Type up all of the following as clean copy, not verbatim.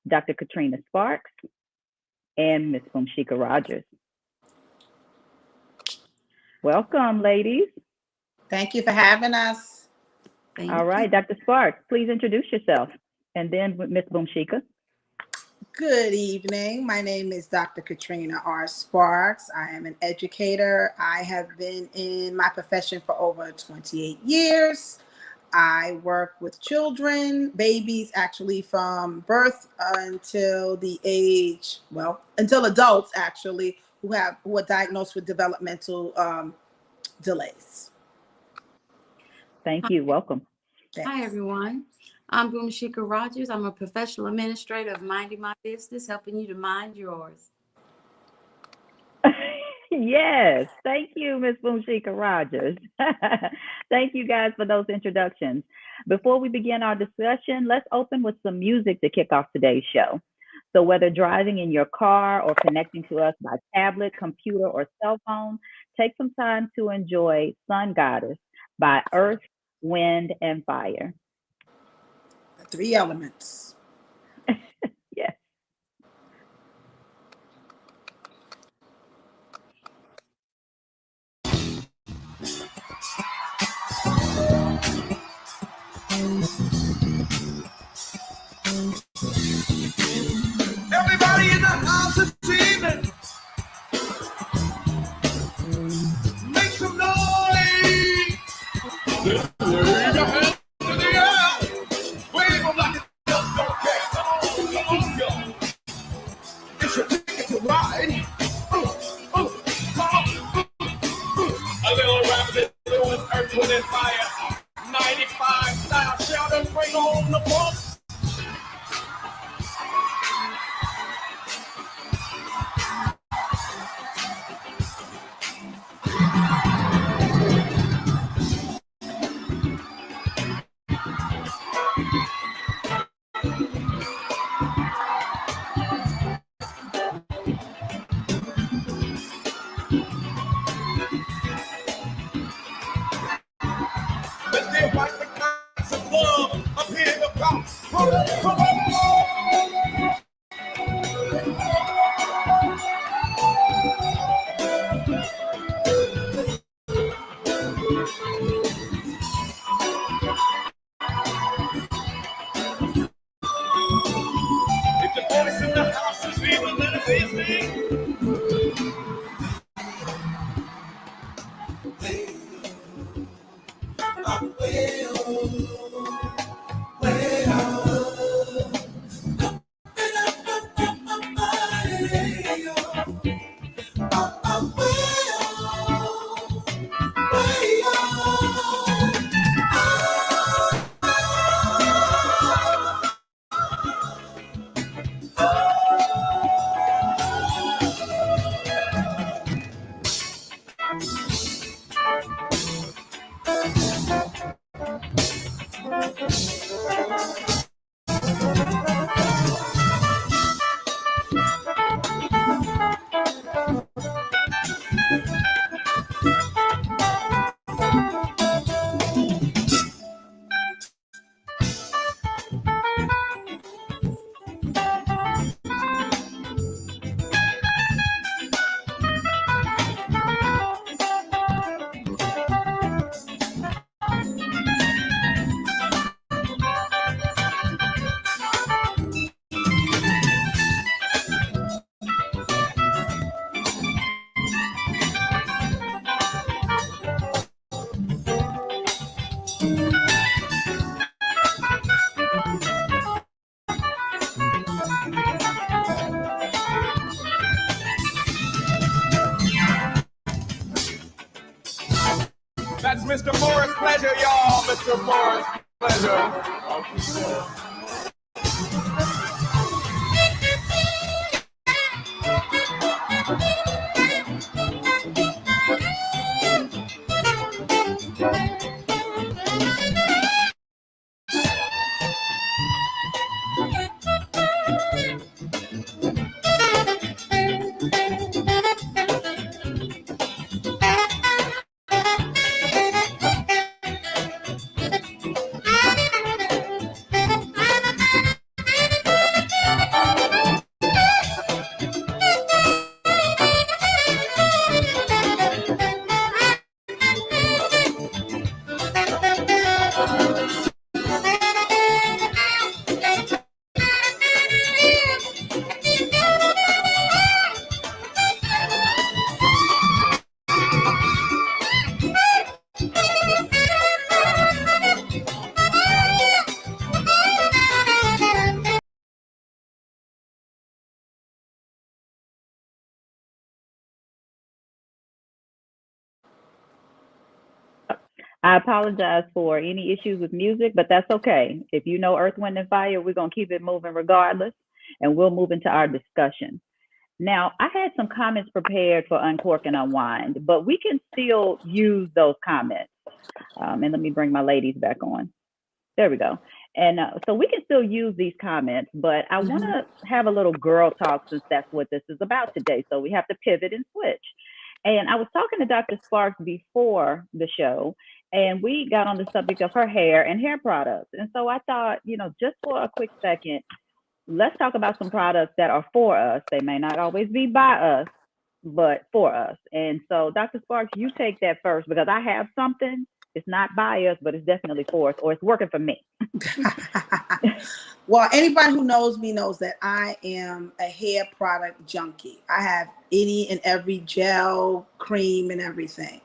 Dr. Katrina Sparks, and Ms. Boomshika Rogers. Welcome, ladies. Thank you for having us. All right, Dr. Sparks, please introduce yourself, and then Ms. Boomshika. Good evening. My name is Dr. Katrina R. Sparks. I am an educator. I have been in my profession for over 28 years. I work with children, babies, actually from birth until the age, until adults actually, who are diagnosed with developmental delays. Thank you. Welcome. Thanks. Hi, everyone. I'm Boomshika Rogers. I'm a professional administrator of Minding My Business, helping you to mind yours. Yes. Thank you, Ms. Boomshika Rogers. Thank you guys for those introductions. Before we begin our discussion, let's open with some music to kick off today's show. So whether driving in your car or connecting to us by tablet, computer, or cell phone, take some time to enjoy Sun Goddess by Earth, Wind, and Fire. The three elements. Yes. Everybody in the house this evening, make some noise. Wave your hands to the air. Wave them like it just don't care. Come on, y'all. It's your ticket to ride. Come on. A little rabbit doing Earth, Wind, and Fire. 95 style, shout and bring on the pump. That's Mr. Morris' pleasure, y'all. Mr. Morris' pleasure. I apologize for any issues with music, but that's okay. If you know Earth, Wind, and Fire, we're going to keep it moving regardless, and we'll move into our discussion. Now, I had some comments prepared for Uncork and Unwind, but we can still use those comments. And let me bring my ladies back on. There we go. And so we can still use these comments, but I want to have a little girl talk since that's what this is about today. So we have to pivot and switch. And I was talking to Dr. Sparks before the show, and we got on the subject of her hair and hair products. And so I thought, just for a quick second, let's talk about some products that are for us. They may not always be by us, but for us. And so, Dr. Sparks, you take that first because I have something. It's not by us, but it's definitely for us, or it's working for me. Well, anybody who knows me knows that I am a hair product junkie. I have any and every gel, cream, and everything.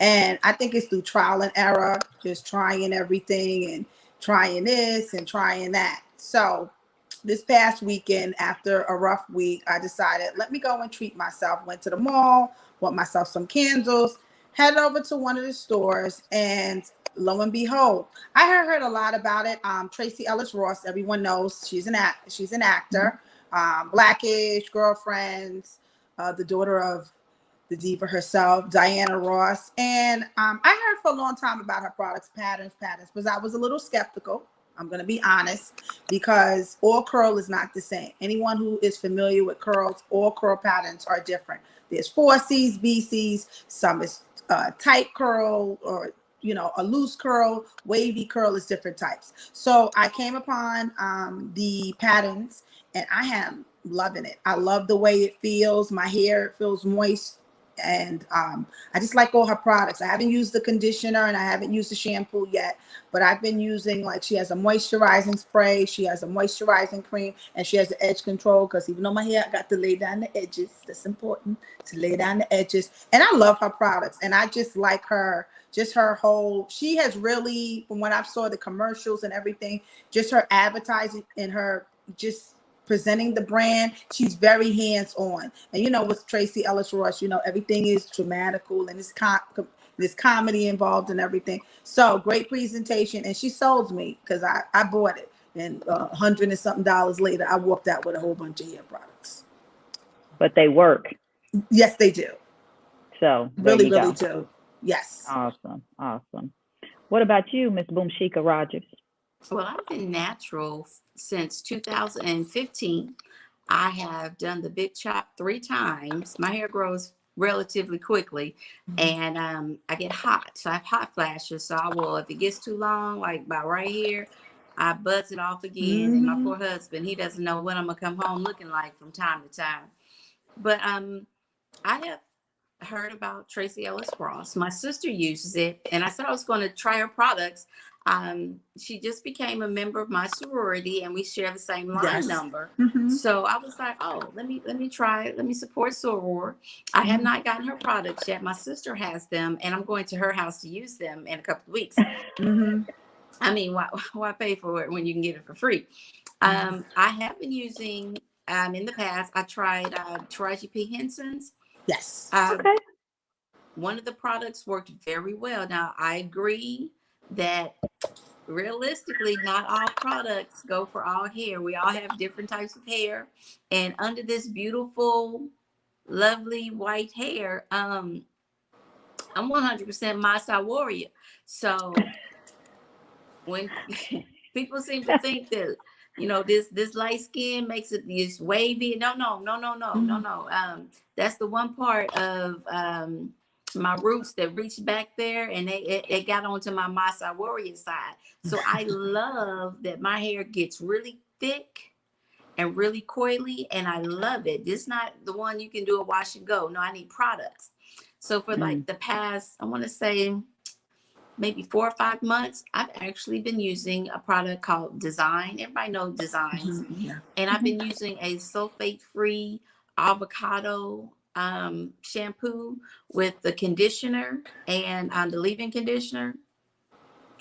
And I think it's through trial and error, just trying everything and trying this and trying that. So this past weekend, after a rough week, I decided, let me go and treat myself. Went to the mall, bought myself some candles, headed over to one of the stores, and lo and behold, I heard a lot about it. Tracy Ellis Ross, everyone knows she's an actor. Blackish, Girlfriends, the daughter of the diva herself, Diana Ross. And I heard for a long time about her products, patterns, because I was a little skeptical. I'm going to be honest, because all curl is not the same. Anyone who is familiar with curls, all curl patterns are different. There's 4Cs, BCs, some is tight curl, or a loose curl, wavy curl is different types. So I came upon the patterns, and I am loving it. I love the way it feels. My hair feels moist, and I just like all her products. I haven't used the conditioner and I haven't used the shampoo yet, but I've been using, like, she has a moisturizing spray, she has a moisturizing cream, and she has the edge control, because even though my hair, I got to lay down the edges. That's important, to lay down the edges. And I love her products, and I just like her, just her whole, she has really, from when I saw the commercials and everything, just her advertising and her just presenting the brand, she's very hands-on. And with Tracy Ellis Ross, everything is dramatical, and there's comedy involved and everything. So great presentation, and she sold me, because I bought it, and $100 and something later, I walked out with a whole bunch of hair products. But they work. Yes, they do. So really do. Yes. Awesome. What about you, Miss Boomshika Rogers? Well, I've been natural since 2015. I have done the big chop 3 times. My hair grows relatively quickly, and I get hot. So I have hot flashes. So I will, if it gets too long, like about right here, I buzz it off again. And my poor husband, he doesn't know what I'm going to come home looking like from time to time. But I have heard about Tracy Ellis Ross. My sister uses it, and I said I was going to try her products. She just became a member of my sorority, and we share the same line number. So I was like, oh, let me try it. Let me support soror. I have not gotten her products yet. My sister has them, and I'm going to her house to use them in a couple of weeks. I mean, why pay for it when you can get it for free? I have been using, in the past, I tried Taraji P. Henson's. Yes. Okay. One of the products worked very well. Now, I agree that realistically, not all products go for all hair. We all have different types of hair. And under this beautiful, lovely white hair, I'm 100% Maasai warrior. So when people seem to think that, this light skin makes it this wavy. No. That's the one part of my roots that reached back there, and it got onto my Maasai warrior side. So I love that my hair gets really thick and really coily, and I love it. This is not the one you can do a wash and go. No, I need products. So for like the past, I want to say maybe 4 or 5 months, I've actually been using a product called Design. Everybody knows Designs. And I've been using a sulfate-free avocado shampoo with the conditioner and the leave-in conditioner.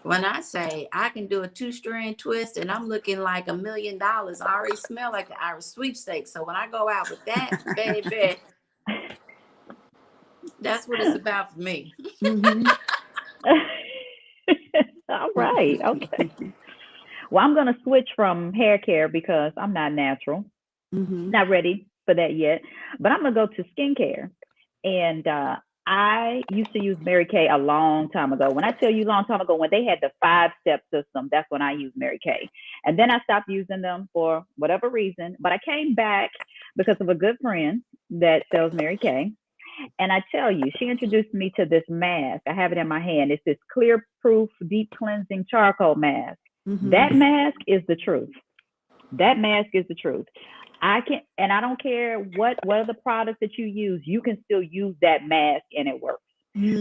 When I say I can do a 2-strand twist and I'm looking like $1 million, I already smell like the Irish sweepstakes. So when I go out with that, baby, that's what it's about for me. right. Okay. Well, I'm going to switch from hair care because I'm not natural, not ready for that yet. But I'm going to go to skincare. And I used to use Mary Kay a long time ago. When I tell you long time ago, when they had the 5-step system, that's when I used Mary Kay. And then I stopped using them for whatever reason. But I came back because of a good friend that sells Mary Kay. And I tell you, she introduced me to this mask. I have it in my hand. It's this clear proof deep cleansing charcoal mask. That mask is the truth. That mask is the truth. I can, and I don't care what other products that you use, you can still use that mask and it works.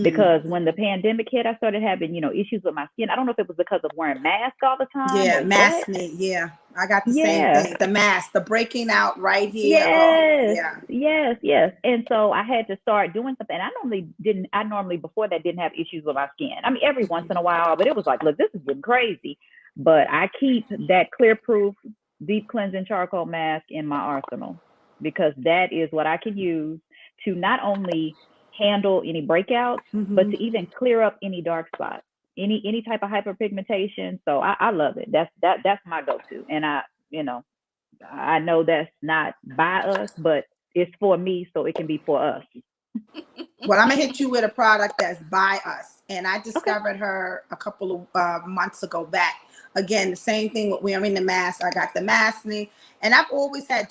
Because when the pandemic hit, I started having, issues with my skin. I don't know if it was because of wearing masks all the time. Yeah, or mask what. me. Yeah, I got the same thing. The mask, the breaking out right here. Yes, Oh, yes. And so I had to start doing something. I normally before that didn't have issues with my skin. I mean, every once in a while, but it was like, look, this is getting crazy. But I keep that clear proof deep cleansing charcoal mask in my arsenal because that is what I can use to not only handle any breakouts, but to even clear up any dark spots, any type of hyperpigmentation. So I love it. That's my go-to. And I know that's not by us, but it's for me, so it can be for us. Well, I'm gonna hit you with a product that's by us, and I Okay. discovered her a couple of months ago back. Again, the same thing with wearing the mask. I got the mask, and I've always had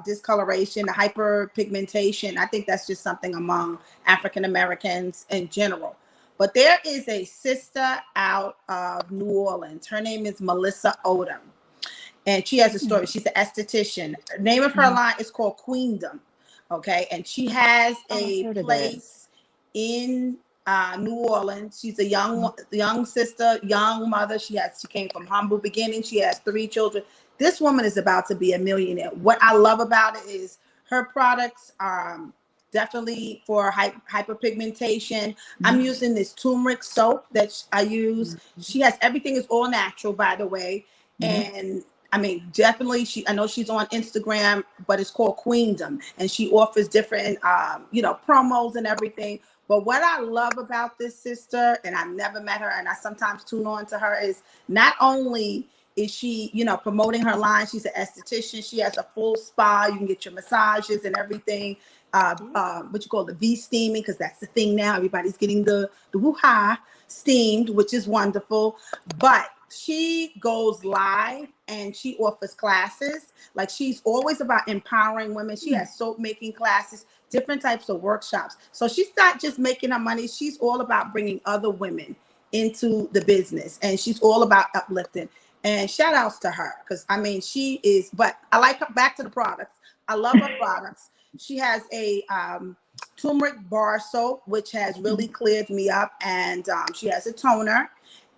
discoloration, hyperpigmentation. I think that's just something among African Americans in general. But there is a sister out of New Orleans. Her name is Melissa Odom, and she has a story. She's an esthetician. The name of her line is called Queendom. Okay, and she has a place in New Orleans. She's a young sister, young mother. She came from humble beginnings. She has 3 children. This woman is about to be a millionaire. What I love about it is her products are definitely for hyperpigmentation. I'm using this turmeric soap that I use. She has everything is all natural, by the way, and I mean, definitely, I know she's on Instagram, but it's called Queendom, and she offers different, promos and everything. But what I love about this sister, and I've never met her, and I sometimes tune on to her, is not only is she, promoting her line, she's an esthetician. She has a full spa. You can get your massages and everything. What you call the V steaming, because that's the thing now. Everybody's getting the woo-ha steamed, which is wonderful. But she goes live and she offers classes. Like, she's always about empowering women. She has soap making classes, different types of workshops. So she's not just making her money. She's all about bringing other women into the business, and she's all about uplifting. And shout outs to her, because I mean, she is, but I like her. Back to the products. I love her products. She has a turmeric bar soap, which has really cleared me up. And she has a toner.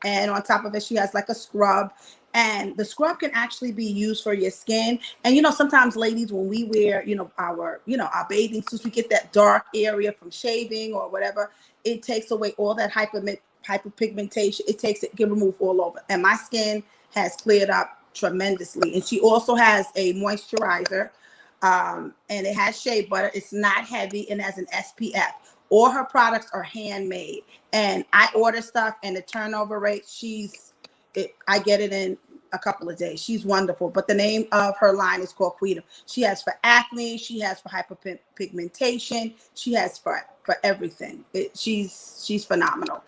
And on top of it, she has like a scrub. And the scrub can actually be used for your skin. And, sometimes ladies, when we wear, our bathing suits, we get that dark area from shaving or whatever. It takes away all that hyperpigmentation. It can remove all over. And my skin has cleared up tremendously. And she also has a moisturizer. And it has shea butter. It's not heavy and has an SPF. All her products are handmade, and I order stuff, and the turnover rate, I get it in a couple of days. She's wonderful. But the name of her line is called Queendom. She has for acne, she has for hyperpigmentation, she has for everything. She's phenomenal.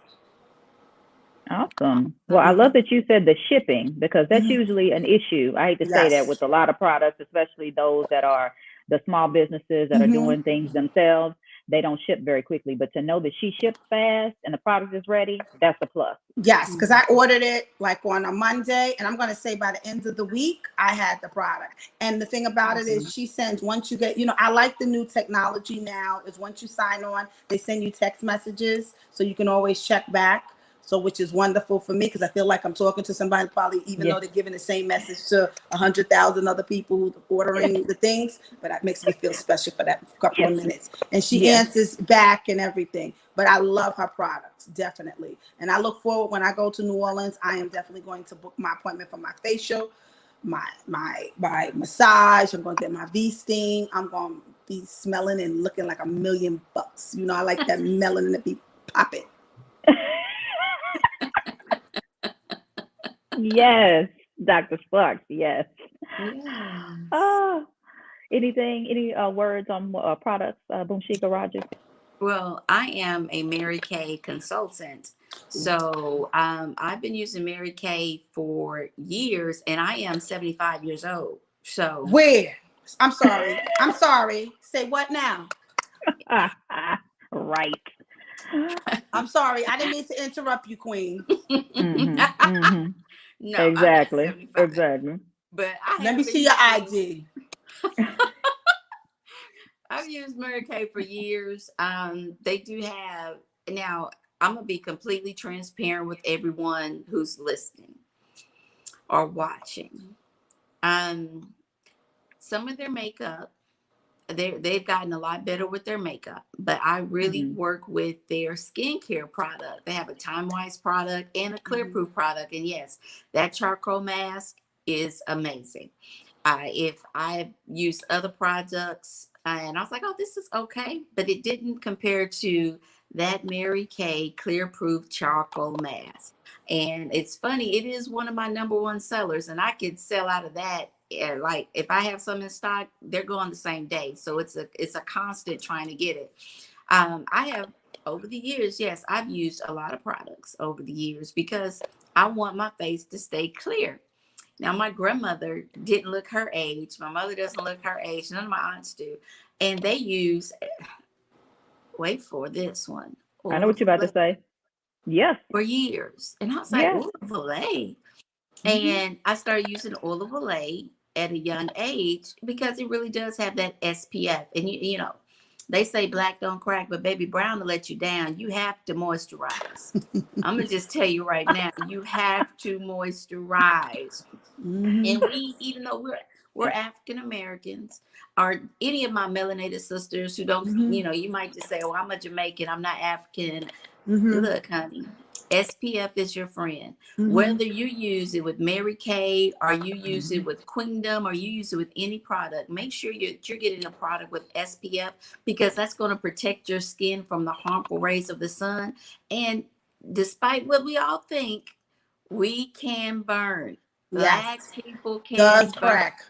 Awesome. Well, I love that you said the shipping, because that's usually an issue. I hate to say that with a lot of products, especially those that are the small businesses that are doing things themselves. They don't ship very quickly, but to know that she ships fast and the product is ready, that's a plus. Yes, because I ordered it like on a Monday, and I'm going to say by the end of the week, I had the product. And the thing about it is she sends, once you get, I like the new technology now, is once you sign on, they send you text messages so you can always check back. So, which is wonderful for me, because I feel like I'm talking to somebody, probably, even though they're giving the same message to 100,000 other people who are ordering the things, but that makes me feel special for that couple of minutes. And she answers back and everything. But I love her products, definitely. And I look forward, when I go to New Orleans, I am definitely going to book my appointment for my facial, my massage. I'm going to get my V steam. I'm going to be smelling and looking like $1,000,000. I like that melanin to be popping. Yes, Dr. Sparks. Yes. Yes. Uh, any words on products, Boomshika Rogers? Well, I am a Mary Kay consultant. So I've been using Mary Kay for years and I am 75 years old. So, Where? I'm sorry. I'm sorry. Say what now? Right. I'm sorry. I didn't mean to interrupt you, Queen. Mm-hmm. Mm-hmm. no, I'm not Exactly. 75. Exactly. But I Let me have been see your using, ID. I've used Mary Kay for years. They do have, now I'm going to be completely transparent with everyone who's listening or watching. Um, some of their makeup, they've gotten a lot better with their makeup, but I really Mm-hmm. work with their skincare product. They have a Time Wise product and a Clear Proof product. And yes, that charcoal mask is amazing. If I used other products and I was like, oh, this is okay, but it didn't compare to that Mary Kay Clear Proof charcoal mask. And it's funny, it is one of my number one sellers, and I could sell out of that. Like if I have some in stock, they're going the same day. So it's a constant trying to get it. I have over the years, yes, I've used a lot of products over the years because I want my face to stay clear. Now, my grandmother didn't look her age. My mother doesn't look her age. None of my aunts do. And they use, wait for this one, I know oil what you're about to say. Yes. for years. And I was like, Yes. oil of Olay. Mm-hmm. And I started using oil of Olay at a young age because it really does have that SPF. And, you know, they say black don't crack, but baby, brown will let you down. You have to moisturize. I'm going to just tell you right now, you have to moisturize. Mm-hmm. And we, even though we're African Americans, or any of my melanated sisters who don't, Mm-hmm. you know, you might just say, "Oh, I'm a Jamaican. I'm not African." Mm-hmm. Look, honey, SPF is your friend. Mm-hmm. Whether you use it with Mary Kay, or you use it with Queendom, or you use it with any product, make sure you're getting a product with SPF because that's going to protect your skin from the harmful rays of the sun. And despite what we all think, we can burn. Black Yes. people can Does burn. crack.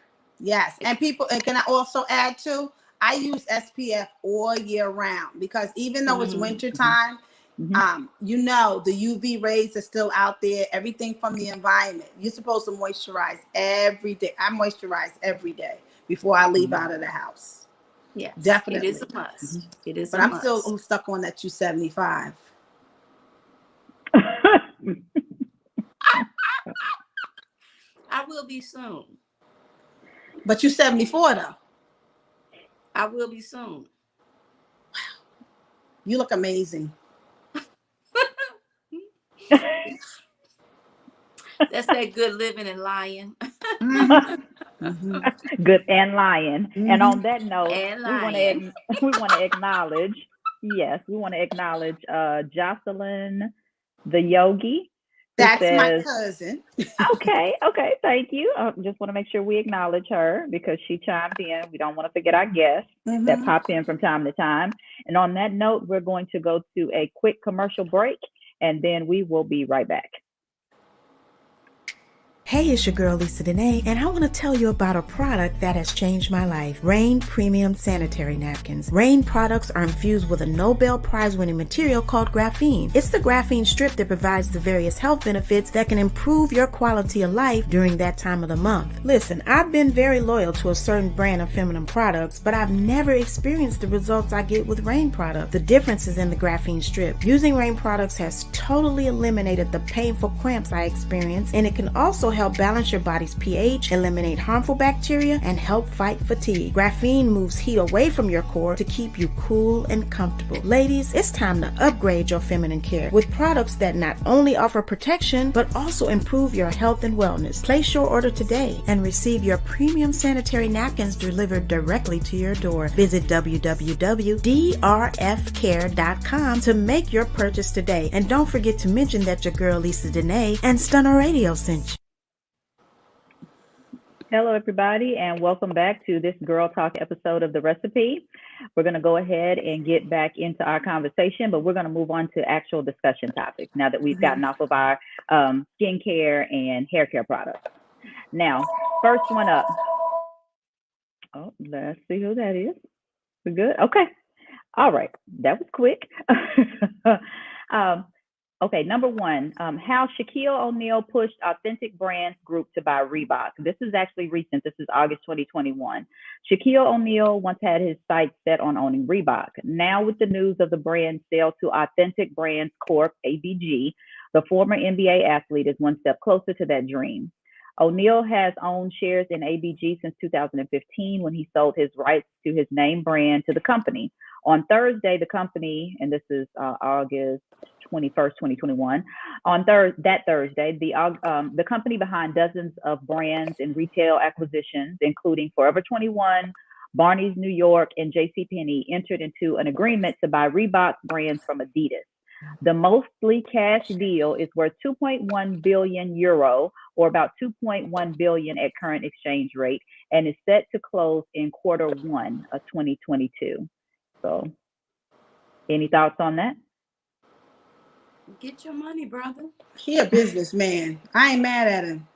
Yes. And people, and can I also add too, I use SPF all year round because even though it's Mhm. winter time, Mhm. you know, the UV rays are still out there, everything from the environment. You're supposed to moisturize every day. I moisturize every day before I leave out of the house. Yes, it Definitely. is a must. It is But a I'm must. still stuck on that 275. I will be soon. But you 74 though. I will be soon. You look amazing. That's that good living and lying. Mm-hmm. Good and lying. Mm-hmm. And on that note, And we want lying. to we want to acknowledge. Yes, we want to acknowledge Jocelyn, the yogi, who That's my says, cousin. okay, thank you. Just want to make sure we acknowledge her because she chimed in. We don't want to forget our guests that Mm-hmm. pop in from time to time. And on that note, we're going to go to a quick commercial break and then we will be right back. Hey, it's your girl Lisa Dene, and I want to tell you about a product that has changed my life. Rain Premium Sanitary Napkins. Rain products are infused with a Nobel Prize-winning material called graphene. It's the graphene strip that provides the various health benefits that can improve your quality of life during that time of the month. Listen, I've been very loyal to a certain brand of feminine products, but I've never experienced the results I get with Rain products. The difference is in the graphene strip. Using Rain products has totally eliminated the painful cramps I experience, and it can also help balance your body's pH, eliminate harmful bacteria, and help fight fatigue. Graphene moves heat away from your core to keep you cool and comfortable. Ladies, it's time to upgrade your feminine care with products that not only offer protection, but also improve your health and wellness. Place your order today and receive your premium sanitary napkins delivered directly to your door. Visit www.drfcare.com to make your purchase today. And don't forget to mention that your girl Lisa Dene and Stunner Radio sent you. Hello, everybody, and welcome back to this Girl Talk episode of The Recipe. We're going to go ahead and get back into our conversation, but we're going to move on to actual discussion topics now that we've gotten off of our skincare and hair care products. Now, first one up. Oh, let's see who that is. We're good? Okay. All right. That was quick. um, Okay, number one, how Shaquille O'Neal pushed Authentic Brands Group to buy Reebok. This is actually recent. This is August 2021. Shaquille O'Neal once had his sights set on owning Reebok. Now, with the news of the brand sale to Authentic Brands Corp, ABG, the former NBA athlete is one step closer to that dream. O'Neal has owned shares in ABG since 2015 when he sold his rights to his name brand to the company. On Thursday, the company, and this is August 21st, 2021, on that Thursday, the company behind dozens of brands and retail acquisitions, including Forever 21, Barney's New York, and JCPenney, entered into an agreement to buy Reebok brands from Adidas. The mostly cash deal is worth 2.1 billion euro, or about 2.1 billion at current exchange rate, and is set to close in quarter one of 2022. So, any thoughts on that? Get your money, brother. He a businessman. I ain't mad at him.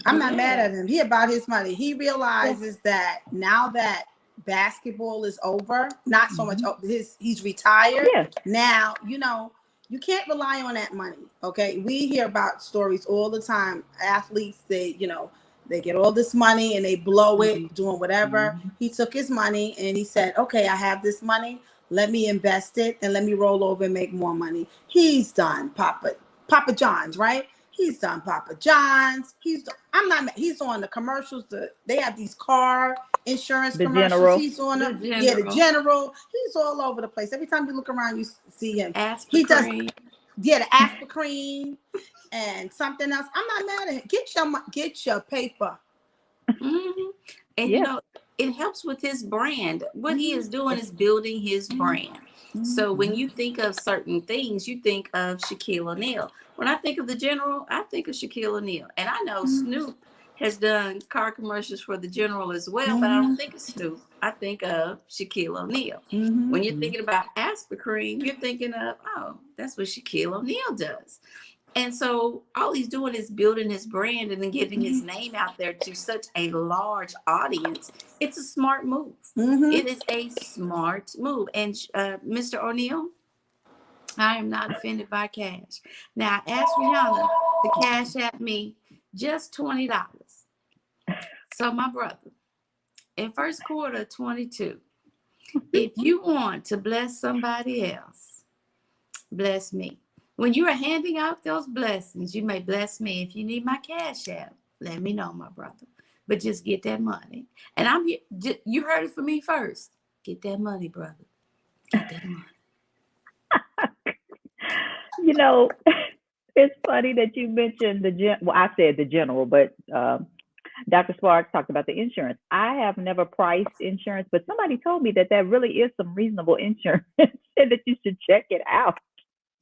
I'm not mad at him. He about his money. He realizes that now that basketball is over, not so much he's retired. Yeah. Now, you can't rely on that money. Okay. We hear about stories all the time. Athletes, they get all this money and they blow it doing whatever. He took his money and he said, okay, I have this money. Let me invest it and let me roll over and make more money. He's done Papa John's, right? He's done Papa John's. He's on the commercials. They have these car insurance commercials. General. He's on the General. He's all over the place. Every time you look around, you see him. He does, the Aspercreme and something else. I'm not mad at him. Get your paper. And it helps with his brand. What he is doing is building his brand. So when you think of certain things, you think of Shaquille O'Neal. When I think of the General, I think of Shaquille O'Neal. And I know Snoop has done car commercials for the General as well, but I don't think of Snoop. I think of Shaquille O'Neal. When you're thinking about Aspercreme, you're thinking of, oh, that's what Shaquille O'Neal does. And so all he's doing is building his brand and then getting his name out there to such a large audience. It's a smart move. It is a smart move. And Mr. O'Neal, I am not offended by cash. Now, I asked Rihanna to cash at me just $20. So my brother, in first quarter 22, if you want to bless somebody else, bless me. When you are handing out those blessings, you may bless me. If you need my cash app, let me know, my brother. But just get that money. And I'm here. You heard it from me first. Get that money, brother. Get that money. It's funny that you mentioned I said the General, but Dr. Sparks talked about the insurance. I have never priced insurance, but somebody told me that really is some reasonable insurance and that you should check it out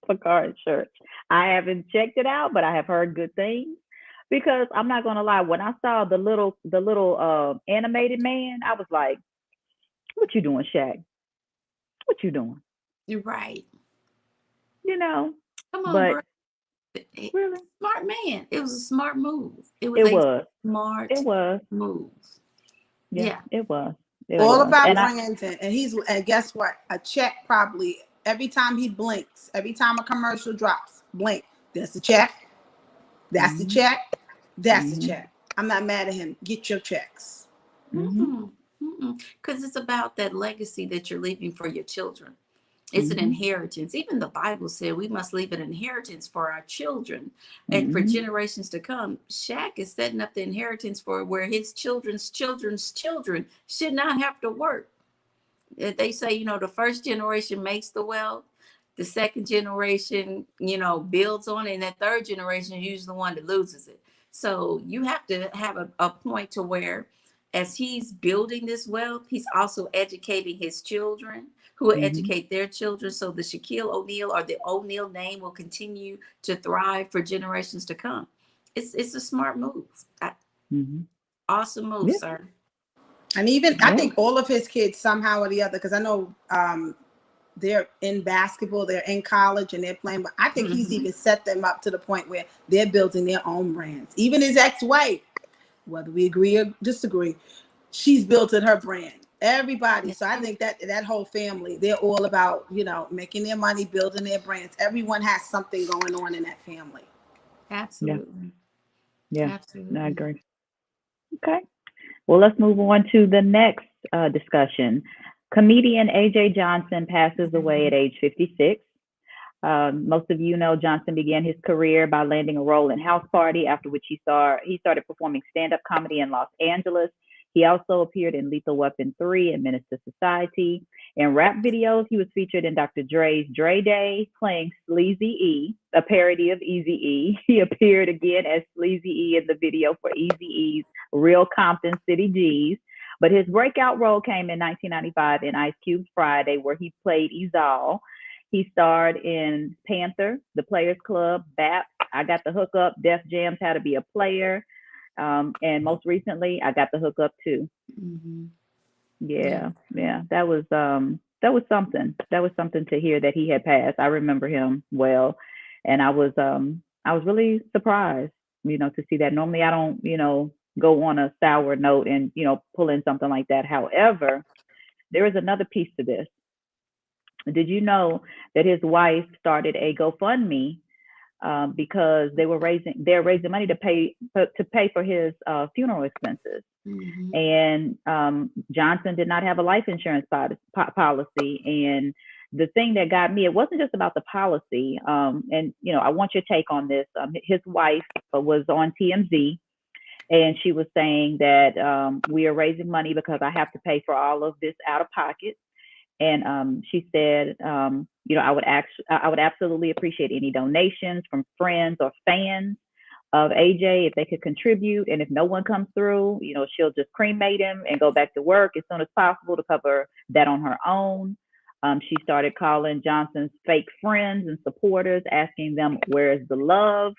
for car insurance. I haven't checked it out, but I have heard good things. Because I'm not gonna lie, when I saw the little animated man, I was like, "What you doing, Shaq? What you doing?" You're right. Come on, but bro. Really? Smart man. It was a smart move. It was smart move. Yeah. It was. All about Brandon. And guess what? A check probably every time he blinks, every time a commercial drops, blink. That's the check. That's the check. That's the check. I'm not mad at him. Get your checks. Because it's about that legacy that you're leaving for your children. It's an inheritance. Even the Bible said we must leave an inheritance for our children and for generations to come. Shaq is setting up the inheritance for where his children's children's children should not have to work. They say, the first generation makes the wealth. The second generation, builds on it. And that third generation is usually the one that loses it. So you have to have a point to where as he's building this wealth, he's also educating his children who will educate their children. So the Shaquille O'Neal or the O'Neal name will continue to thrive for generations to come. It's a smart move. Mm-hmm. Awesome move, sir. And even I think all of his kids somehow or the other, because I know they're in basketball, they're in college, and they're playing. But I think he's even set them up to the point where they're building their own brands. Even his ex-wife, whether we agree or disagree, she's built her brand. Everybody. So I think that whole family, they're all about, making their money, building their brands. Everyone has something going on in that family. Absolutely. Yeah. Absolutely. I agree. Okay. Well, let's move on to the next discussion. Comedian AJ Johnson passes away at age 56. Most of you know Johnson began his career by landing a role in House Party, after which he started performing stand-up comedy in Los Angeles. He also appeared in Lethal Weapon 3 and Menace to Society. In rap videos, he was featured in Dr. Dre's Dre Day, playing Sleazy E, a parody of Eazy-E. He appeared again as Sleazy E in the video for Eazy-E's Real Compton City G's. But his breakout role came in 1995 in Ice Cube's Friday, where he played Ezal. He starred in Panther, The Players Club, BAP, I Got the Hookup, Def Jam's How to Be a Player, and most recently, I Got the Hookup too. Mm-hmm. Yeah. That was something. That was something to hear that he had passed. I remember him well, and I was really surprised, to see that. Normally, I don't, go on a sour note and pull in something like that. However, there is another piece to this. Did you know that his wife started a GoFundMe because they're raising money to pay for his funeral expenses? Mm-hmm. And Johnson did not have a life insurance policy. And the thing that got me, it wasn't just about the policy. And I want your take on this. His wife was on TMZ, and she was saying that we are raising money because I have to pay for all of this out of pocket. And she said, I would absolutely appreciate any donations from friends or fans of AJ if they could contribute. And if no one comes through, she'll just cremate him and go back to work as soon as possible to cover that on her own. She started calling Johnson's fake friends and supporters, asking them, where's the love?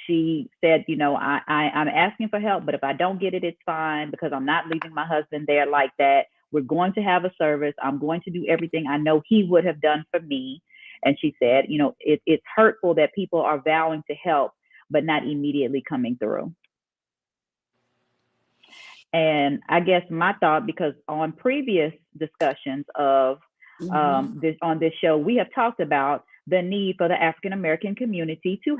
She said, I'm asking for help, but if I don't get it, it's fine, because I'm not leaving my husband there like that. We're going to have a service. I'm going to do everything I know he would have done for me. And she said, it's hurtful that people are vowing to help, but not immediately coming through. And I guess my thought, because on previous discussions of this show, we have talked about the need for the African American community to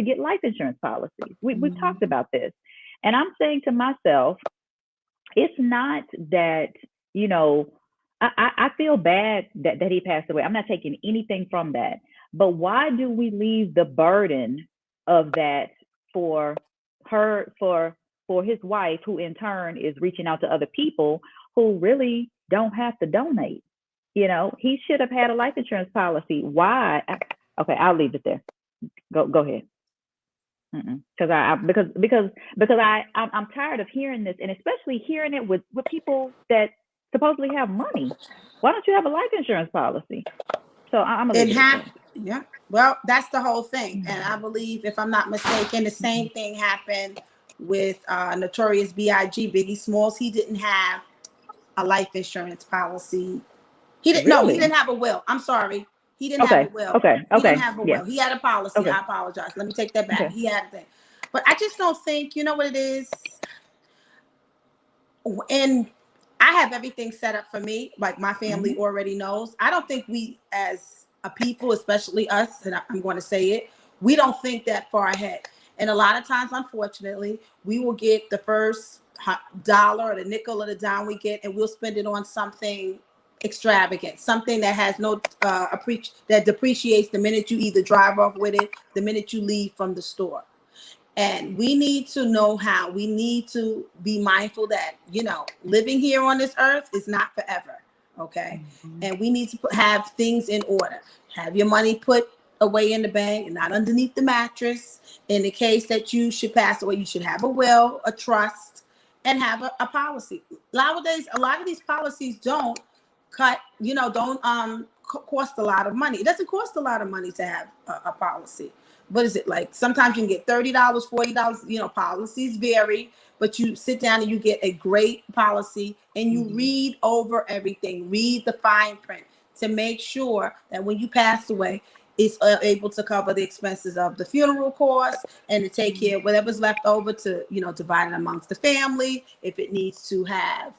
get life insurance policies. We've talked about this. And I'm saying to myself, it's not that, I feel bad that he passed away. I'm not taking anything from that. But why do we leave the burden of that for his wife, who in turn is reaching out to other people who really don't have to donate? He should have had a life insurance policy. Why? Okay, I'll leave it there. Go ahead. Because I'm tired of hearing this, and especially hearing it with people that supposedly have money. Why don't you have a life insurance policy? So I'm gonna leave it. Yeah. Well, that's the whole thing, and I believe, if I'm not mistaken, the same thing happened with Notorious B.I.G. Biggie Smalls. He didn't have a life insurance policy. He didn't. Really? No, he didn't have a will. I'm sorry. He didn't have a will. Okay. He didn't have a will. He had a policy. Okay. I apologize. Let me take that back. He had a thing. But I just don't think, you know what it is? And I have everything set up for me. Like, my family already knows. I don't think we, as a people, especially us, and I'm going to say it, we don't think that far ahead. And a lot of times, unfortunately, we will get the first dollar or the nickel or the dime we get, and we'll spend it on something extravagant, something that has no that depreciates the minute you either drive off with it, the minute you leave from the store. And we need to know how. We need to be mindful that, living here on this earth is not forever. Okay. And we need to have things in order. Have your money put away in the bank and not underneath the mattress. In the case that you should pass away, you should have a will, a trust, and have a policy. Nowadays, a lot of these policies don't don't cost a lot of money. It doesn't cost a lot of money to have a policy. What is it like? Sometimes you can get $30, $40. Policies vary, but you sit down and you get a great policy and you read over everything, read the fine print to make sure that when you pass away, it's able to cover the expenses of the funeral costs and to take care of whatever's left over to, divide it amongst the family. If it needs to have,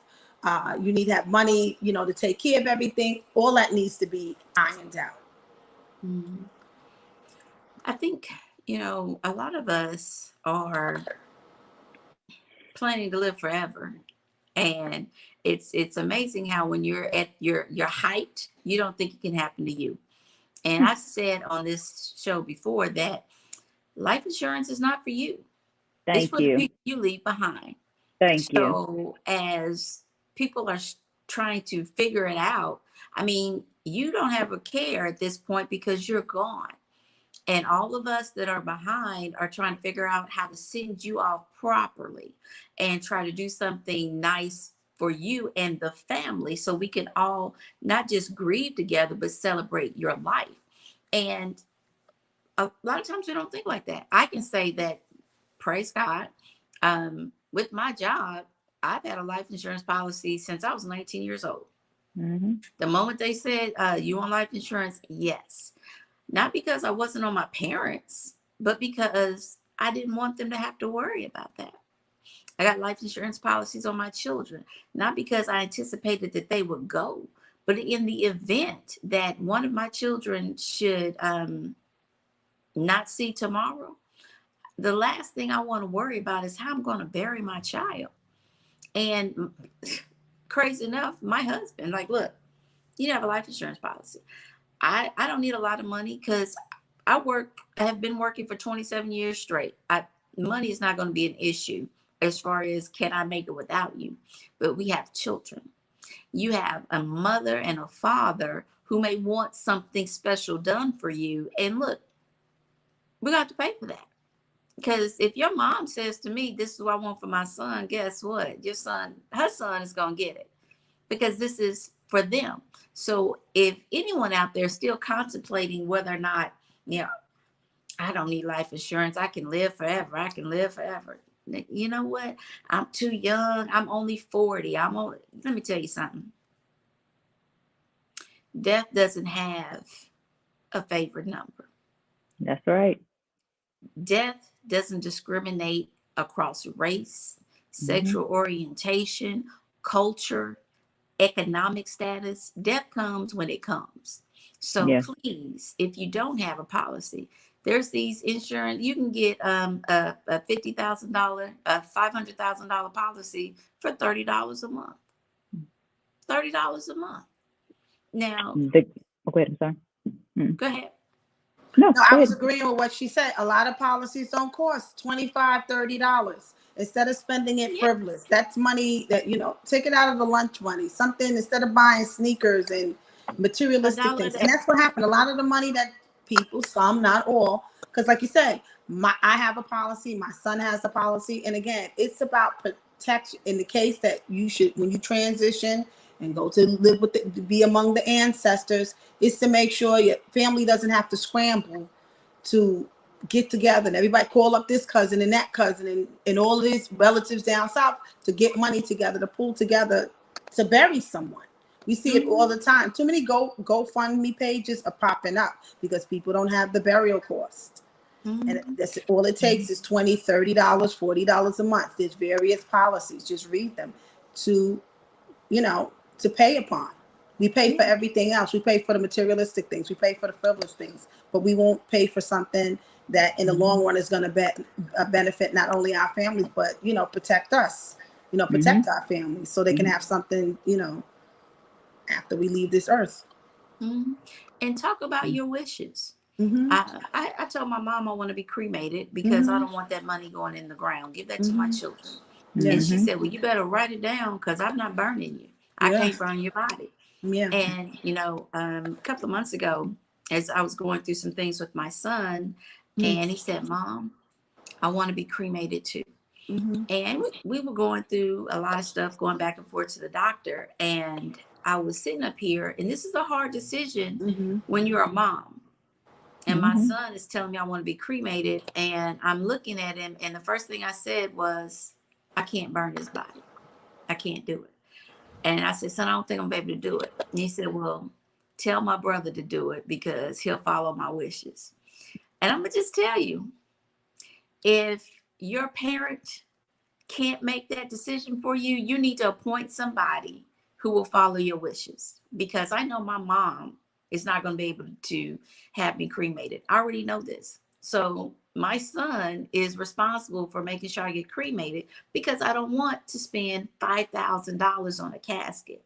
you need to have money, to take care of everything. All that needs to be ironed out. Mm-hmm. I think, a lot of us are planning to live forever. And it's amazing how when you're at your height, you don't think it can happen to you. And I've said on this show before that life insurance is not for you. It's for the people you leave behind. Thank you. So as people are trying to figure it out, I mean, you don't have a care at this point because you're gone. And all of us that are behind are trying to figure out how to send you off properly and try to do something nice for you and the family so we can all not just grieve together, but celebrate your life. And a lot of times we don't think like that. I can say that, praise God, with my job, I've had a life insurance policy since I was 19 years old. Mm-hmm. The moment they said, you want life insurance? Yes. Not because I wasn't on my parents, but because I didn't want them to have to worry about that. I got life insurance policies on my children, not because I anticipated that they would go, but in the event that one of my children should not see tomorrow, the last thing I want to worry about is how I'm going to bury my child. And crazy enough, my husband, like, look, you have a life insurance policy. I don't need a lot of money because I have been working for 27 years straight. Money is not going to be an issue as far as can I make it without you. But we have children. You have a mother and a father who may want something special done for you. And look, we got to pay for that. Because if your mom says to me, this is what I want for my son, guess what? Her son is going to get it because this is for them. So if anyone out there is still contemplating whether or not, I don't need life insurance, I can live forever. You know what? I'm too young. I'm only 40. Let me tell you something. Death doesn't have a favorite number. That's right. Death doesn't discriminate across race, sexual orientation, culture, economic status. Death comes when it comes. So please, if you don't have a policy, there's these insurance, you can get a $50,000, a $500,000 policy for $30 a month. $30 a month. Now, go ahead, I'm sorry. Go ahead. No, I was agreeing with what she said. A lot of policies don't cost $25, $30. Instead of spending it frivolous, that's money that, take it out of the lunch money, something instead of buying sneakers and materialistic things. And that's what happened. A lot of the money that people, some, not all, because like you said, I have a policy, my son has a policy. And again, it's about protection in the case that you should, when you transition and go to live with be among the ancestors, is to make sure your family doesn't have to scramble to get together and everybody call up this cousin and that cousin and all of these relatives down south to get money together, to pull together to bury someone. We see it all the time. Too many GoFundMe pages are popping up because people don't have the burial cost. And that's all it takes is $20, $30, $40 a month. There's various policies. Just read them to pay upon. We pay for everything else. We pay for the materialistic things. We pay for the frivolous things, but we won't pay for something that in the long run is going to benefit not only our families, but, protect us, protect our families so they can have something, after we leave this earth. And talk about your wishes. I told my mom I want to be cremated because I don't want that money going in the ground. Give that to my children. And she said, well, you better write it down because I'm not burning you. I can't burn your body. And, a couple of months ago, as I was going through some things with my son, and he said, Mom, I want to be cremated too. And we were going through a lot of stuff, going back and forth to the doctor. And I was sitting up here, and this is a hard decision Mm-hmm. when you're a mom. And my Mhm. son is telling me I want to be cremated. And I'm looking at him. And the first thing I said was, I can't burn his body. I can't do it. And I said, son, I don't think I'm able to do it. And he said, well, tell my brother to do it because he'll follow my wishes. And I'm going to just tell you, if your parent can't make that decision for you, you need to appoint somebody who will follow your wishes. Because I know my mom is not going to be able to have me cremated. I already know this. So my son is responsible for making sure I get cremated because I don't want to spend $5,000 on a casket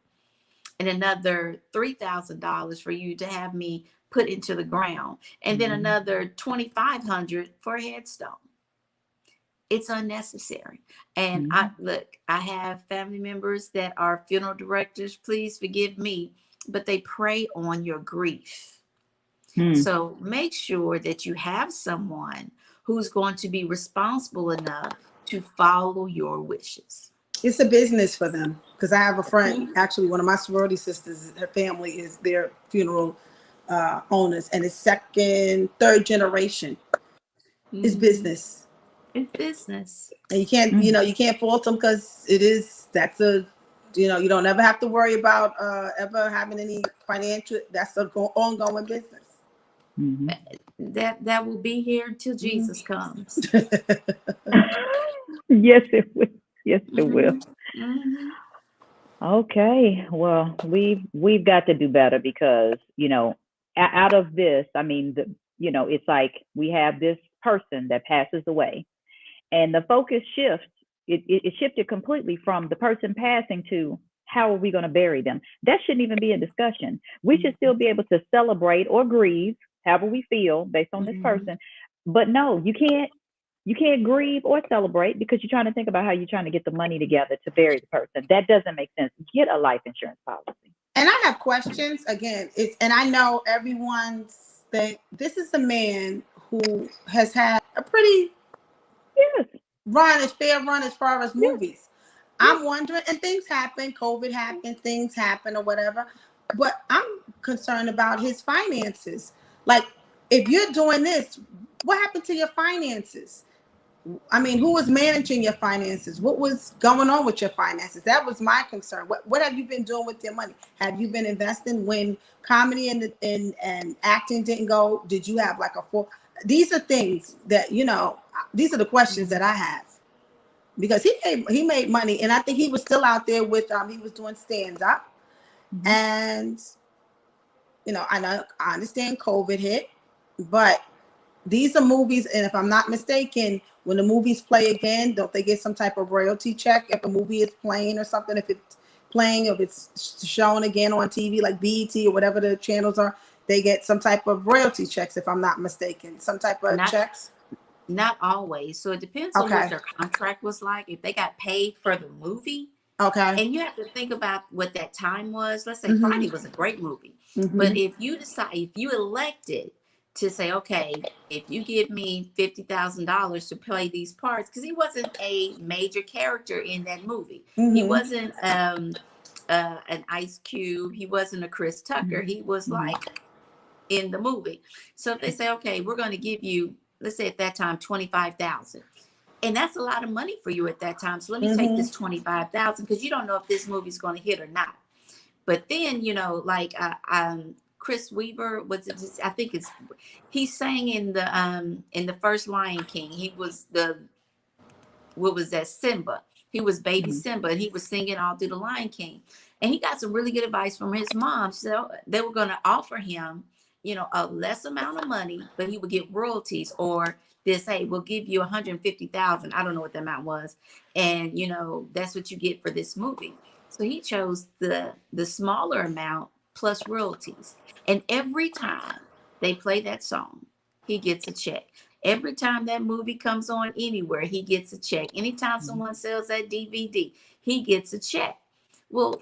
and another $3,000 for you to have me put into the ground, and then another $2,500 for a headstone. It's unnecessary. And I have family members that are funeral directors. Please forgive me, but they prey on your grief. So make sure that you have someone who's going to be responsible enough to follow your wishes. It's a business for them, because I have a friend, actually one of my sorority sisters, her family is their funeral owners, and it's second, third generation. It's business. It's business. And you can't, you can't fault them, because you don't ever have to worry about ever having any financial, that's an ongoing business. That will be here until Jesus comes. Yes, it will. Yes, it will. Mhm. Okay. Well, we've got to do better because, out of this, I mean, it's like we have this person that passes away, and the focus shifts. It shifted completely from the person passing to how are we going to bury them. That shouldn't even be a discussion. We should still be able to celebrate or grieve, however we feel based on this person. But no, you can't grieve or celebrate because you're trying to think about how you're trying to get the money together to bury the person. That doesn't make sense. Get a life insurance policy. And I have questions again. And I know everyone's thing. This is a man who has had a pretty fair run as far as movies. I'm wondering, and things happen, COVID happened, things happen or whatever. But I'm concerned about his finances. Like, if you're doing this, what happened to your finances? I mean, who was managing your finances? What was going on with your finances? That was my concern. What have you been doing with your money? Have you been investing when comedy and acting didn't go? Did you have like a full? These are things that, these are the questions that I have. Because he made money, and I think he was still out there with he was doing stand up, and I understand COVID hit, but these are movies, and if I'm not mistaken, when the movies play again, don't they get some type of royalty check if a movie is playing or something? If it's playing, if it's shown again on TV like BET or whatever the channels are, they get some type of royalty checks, if I'm not mistaken, some type of checks. Not always. So it depends on what their contract was like. If they got paid for the movie. Okay. And you have to think about what that time was. Let's say Friday was a great movie. But if you elected to say, okay, if you give me $50,000 to play these parts, because he wasn't a major character in that movie. He wasn't an Ice Cube. He wasn't a Chris Tucker. He was like in the movie. So if they say, okay, we're going to give you, let's say at that time, $25,000. And that's a lot of money for you at that time. So let me take this $25,000 because you don't know if this movie's going to hit or not. But then, Chris Weaver he sang in the first Lion King. He was Simba. He was baby Simba, and he was singing all through the Lion King. And he got some really good advice from his mom. So they were going to offer him, a less amount of money, but he would get royalties, or this, hey, we'll give you $150,000. I don't know what the amount was. And, that's what you get for this movie. So he chose the smaller amount plus royalties. And every time they play that song, he gets a check. Every time that movie comes on anywhere, he gets a check. Anytime someone sells that DVD, he gets a check. Well,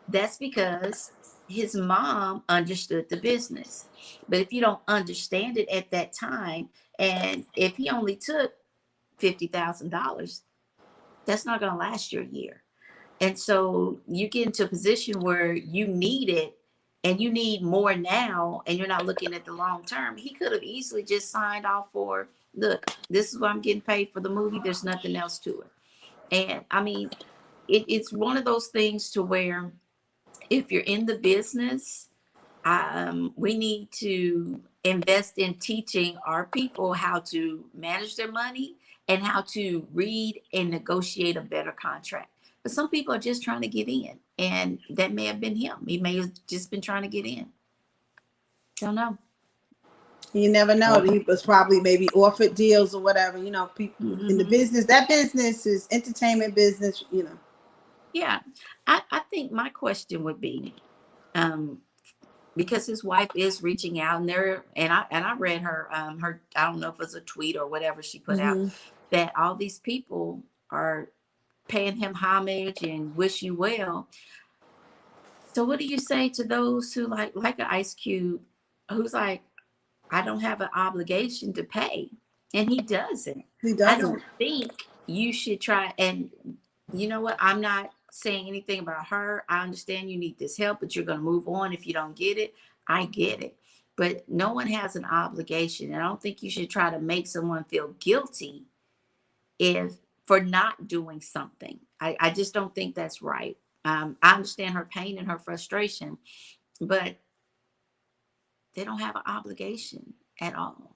that's because his mom understood the business. But if you don't understand it at that time, and if he only took $50,000, that's not going to last you a year. And so you get into a position where you need it and you need more now, and you're not looking at the long term. He could have easily just signed off for, look, this is what I'm getting paid for the movie. There's nothing else to it. And I mean, it's one of those things to where if you're in the business, we need to invest in teaching our people how to manage their money and how to read and negotiate a better contract. But some people are just trying to get in, and that may have been him. He may have just been trying to get in. Don't know. You never know. He was probably maybe offered deals or whatever. You know, people in the business, that business is entertainment business, you know. Yeah. I think my question would be, because his wife is reaching out, and I read her I don't know if it was a tweet or whatever she put out, that all these people are paying him homage and wish you well. So what do you say to those who like an Ice Cube, who's like, I don't have an obligation to pay, and he doesn't. I don't think you should try. And you know what? I'm not saying anything about her. I understand you need this help, but you're going to move on if you don't get it. I get it. But no one has an obligation. And I don't think you should try to make someone feel guilty for not doing something. I just don't think that's right. I understand her pain and her frustration, but they don't have an obligation at all.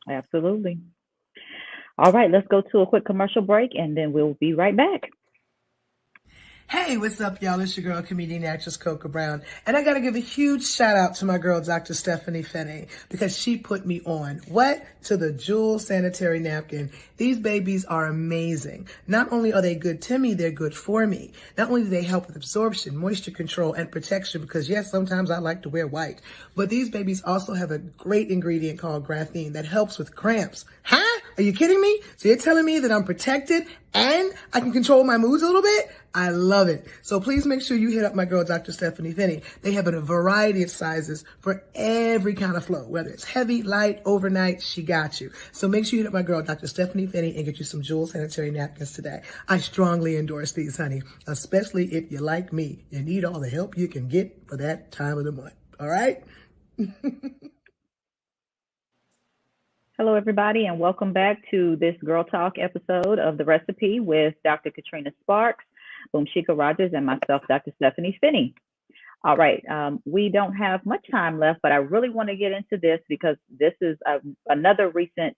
Absolutely. All right, let's go to a quick commercial break, and then we'll be right back. Hey, what's up, y'all? It's your girl, comedian actress Coca Brown. And I got to give a huge shout out to my girl, Dr. Stepheny Finnie, because she put me on. What? To the Jewel Sanitary Napkin. These babies are amazing. Not only are they good to me, they're good for me. Not only do they help with absorption, moisture control, and protection, because yes, sometimes I like to wear white, but these babies also have a great ingredient called graphene that helps with cramps. Huh? Are you kidding me? So you're telling me that I'm protected and I can control my moods a little bit? I love it. So please make sure you hit up my girl, Dr. Stepheny Finnie. They have a variety of sizes for every kind of flow, whether it's heavy, light, overnight, she got you. So make sure you hit up my girl, Dr. Stepheny Finnie, and get you some Jewel Sanitary Napkins today. I strongly endorse these, honey, especially if you're like me. You need all the help you can get for that time of the month. All right? Hello, everybody, and welcome back to this Girl Talk episode of The Recipe with Dr. Katrina Sparks, Boomshika Rogers, and myself, Dr. Stepheny Finnie. All right, we don't have much time left, but I really want to get into this because this is another recent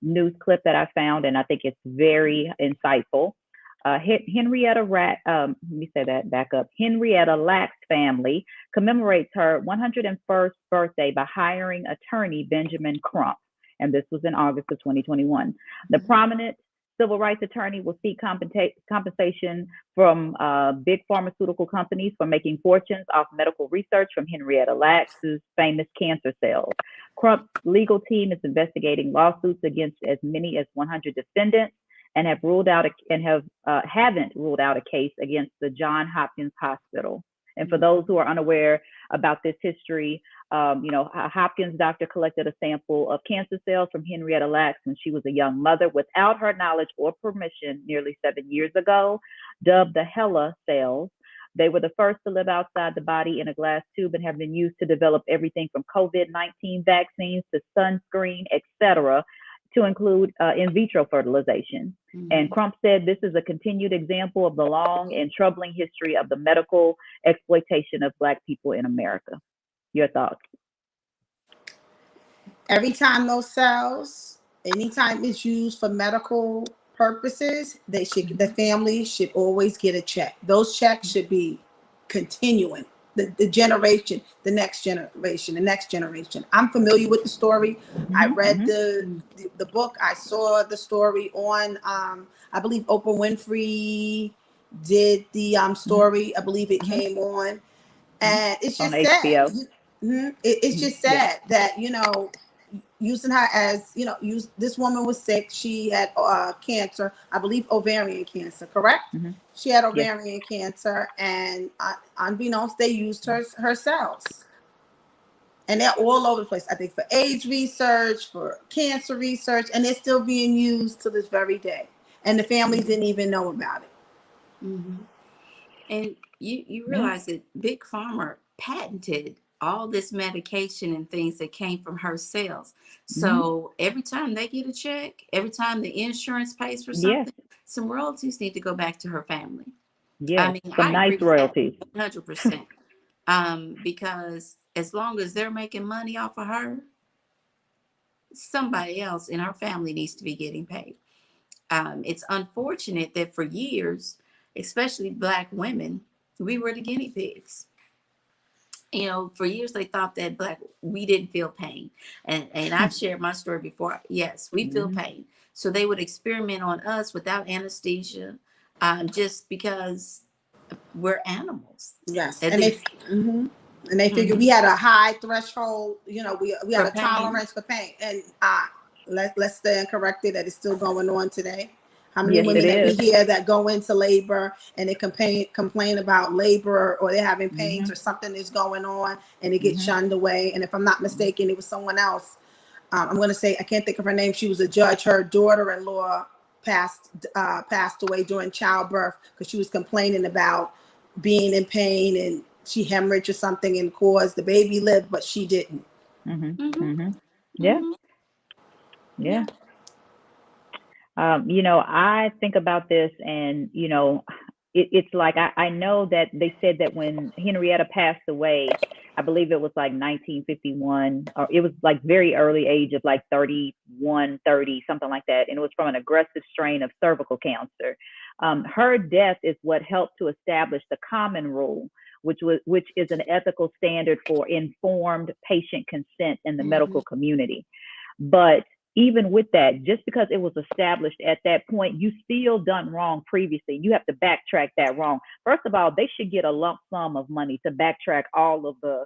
news clip that I found, and I think it's very insightful. Henrietta Lacks family commemorates her 101st birthday by hiring attorney Benjamin Crump, and this was in August of 2021. The prominent civil rights attorney will seek compensation from big pharmaceutical companies for making fortunes off medical research from Henrietta Lacks's famous cancer cells. Crump's legal team is investigating lawsuits against as many as 100 defendants, and haven't ruled out a case against the Johns Hopkins Hospital. And for those who are unaware about this history, a Hopkins doctor collected a sample of cancer cells from Henrietta Lacks when she was a young mother without her knowledge or permission nearly 7 years ago, dubbed the HeLa cells. They were the first to live outside the body in a glass tube and have been used to develop everything from COVID-19 vaccines to sunscreen, etc., to include in vitro fertilization. And Crump said this is a continued example of the long and troubling history of the medical exploitation of Black people in America. Your thoughts? Every time those cells, anytime it's used for medical purposes, the family should always get a check. Those checks should be continuing. The generation, the next generation. I'm familiar with the story. I read the book. I saw the story on, I believe Oprah Winfrey did the story. I believe it came on. And it's just sad. It's just sad that, using her as, this woman was sick. She had cancer, I believe ovarian cancer, correct? She had ovarian cancer, and unbeknownst, they used her cells. And they're all over the place, I think, for AIDS research, for cancer research, and they're still being used to this very day. and the families didn't even know about it. Mm-hmm. And you realize that Big Pharma patented all this medication and things that came from her sales. So every time they get a check, every time the insurance pays for something, some royalties need to go back to her family. I mean, some I nice agree with that royalties. 100%. Because as long as they're making money off of her, somebody else in her family needs to be getting paid. It's unfortunate that for years, especially Black women, we were the guinea pigs. You know, for years they thought that we didn't feel pain. And I've shared my story before. Yes, we feel pain. So they would experiment on us without anesthesia, just because we're animals. Yes, At and least. they figured we had a high threshold. You know, we had For a tolerance for pain, and let's stand corrected that it's still going on today. How many women that we hear that go into labor and they complain about labor, or they're having pains or something is going on, and they get shunned away. And if I'm not mistaken, it was someone else. I'm going to say, I can't think of her name. She was a judge. Her daughter-in-law passed away during childbirth because she was complaining about being in pain, and she hemorrhaged or something and caused the baby live, but she didn't. Yeah. You know, I think about this, and you know, it's like I know that they said that when Henrietta passed away, I believe it was like 1951, or it was like very early age of like 31, 30, something like that, and it was from an aggressive strain of cervical cancer. Her death is what helped to establish the common rule, which is an ethical standard for informed patient consent in the medical community. But even with that, just because it was established at that point, you still done wrong previously. You have to backtrack that wrong. First of all, they should get a lump sum of money to backtrack all of the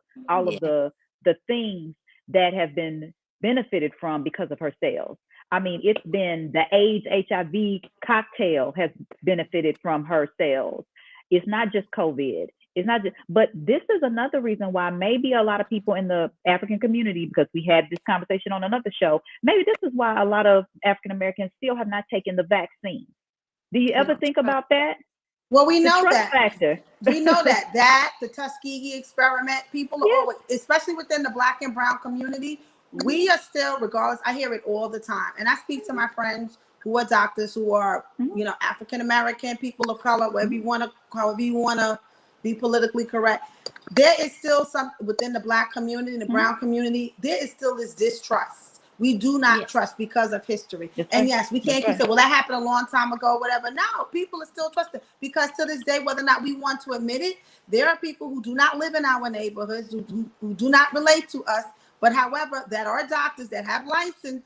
things that have been benefited from because of her sales. I mean, it's been the AIDS HIV cocktail has benefited from her sales. It's not just COVID. It's not just, but this is another reason why maybe a lot of people in the African community, because we had this conversation on another show, maybe this is why a lot of African Americans still have not taken the vaccine. Do you ever think about that? Well, we know trust that. Factor. We know that the Tuskegee experiment, people are always, especially within the Black and brown community, we are still, regardless, I hear it all the time. And I speak to my friends who are doctors, who are, you know, African American, people of color, however you want to be politically correct. There is still some within the Black community, the brown community, there is still this distrust. We do not trust because of history. And yes, we can't keep saying, well, that happened a long time ago, whatever. No, people are still trusted, because to this day, whether or not we want to admit it, there are people who do not live in our neighborhoods, who do not relate to us, but however, that are doctors that have license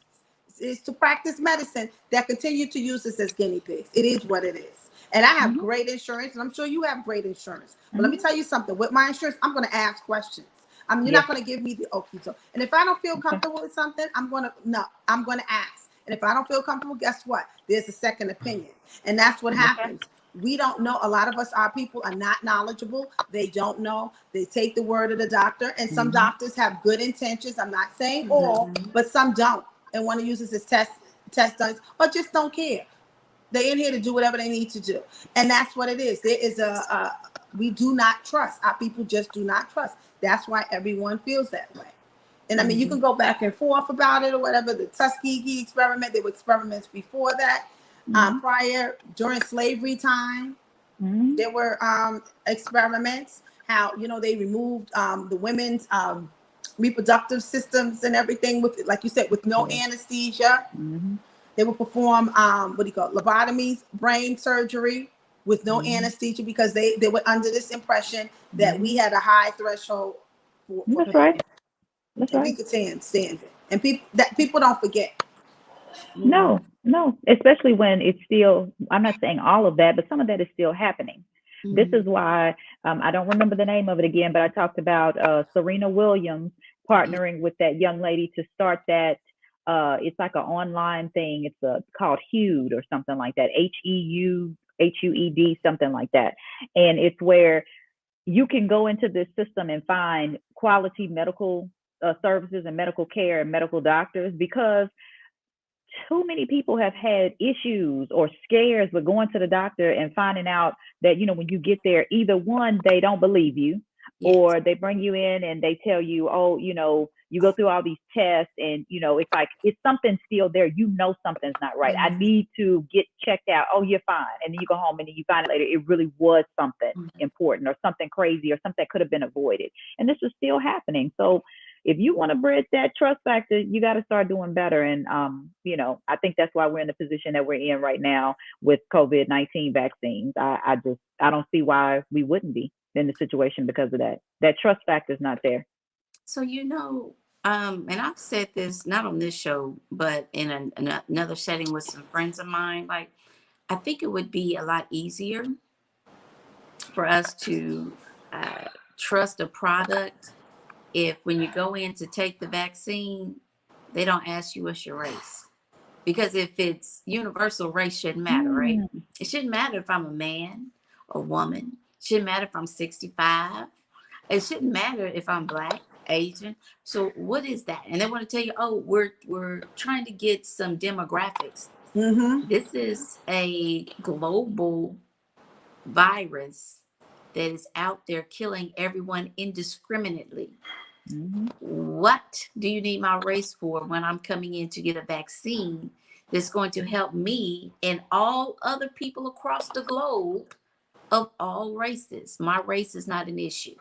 is to practice medicine, that continue to use this as guinea pigs. It is what it is. And I have great insurance, and I'm sure you have great insurance. But let me tell you something. With my insurance, I'm going to ask questions. I mean, you're not going to give me the okey-doke. And if I don't feel comfortable with something, I'm going to ask. And if I don't feel comfortable, guess what? There's a second opinion. And that's what happens. We don't know. A lot of us, our people, are not knowledgeable. They don't know. They take the word of the doctor. And some doctors have good intentions. I'm not saying all, but some don't, and want to use this as test duns, or just don't care. They're in here to do whatever they need to do. And that's what it is. There is we do not trust. Our people just do not trust. That's why everyone feels that way. And I mean, you can go back and forth about it or whatever. The Tuskegee experiment, there were experiments before that. Prior, during slavery time, there were experiments. How, you know, they removed the women's reproductive systems and everything, with, like you said, with no anesthesia. They would perform lobotomies, brain surgery with no anesthesia, because they were under this impression that we had a high threshold for That's right. We could stand it. And people don't forget. No, especially when it's still, I'm not saying all of that, but some of that is still happening. This is why, I don't remember the name of it again, but I talked about Serena Williams partnering with that young lady to start that. It's like an online thing. It's called HUED or something like that. HUED, something like that. And it's where you can go into this system and find quality medical services and medical care and medical doctors, because too many people have had issues or scares with going to the doctor and finding out that, when you get there, either one, they don't believe you, Yes. or they bring you in and they tell you, oh, you go through all these tests and, it's like, it's something still there. Something's not right. I need to get checked out. Oh, you're fine. And then you go home and then you find out later it really was something important or something crazy or something that could have been avoided. And this is still happening. So if you want to bridge that trust factor, you got to start doing better. And, I think that's why we're in the position that we're in right now with COVID-19 vaccines. I don't see why we wouldn't be in the situation because of that. That trust factor is not there. So, and I've said this not on this show, but in another setting with some friends of mine, like, I think it would be a lot easier for us to trust a product if when you go in to take the vaccine, they don't ask you what's your race. Because if it's universal, race shouldn't matter, right? It shouldn't matter if I'm a man or woman. It shouldn't matter if I'm 65. It shouldn't matter if I'm Black, Asian. So what is that? And they want to tell you, oh, we're trying to get some demographics. This is a global virus that is out there killing everyone indiscriminately. What do you need my race for when I'm coming in to get a vaccine that's going to help me and all other people across the globe of all races? My race is not an issue.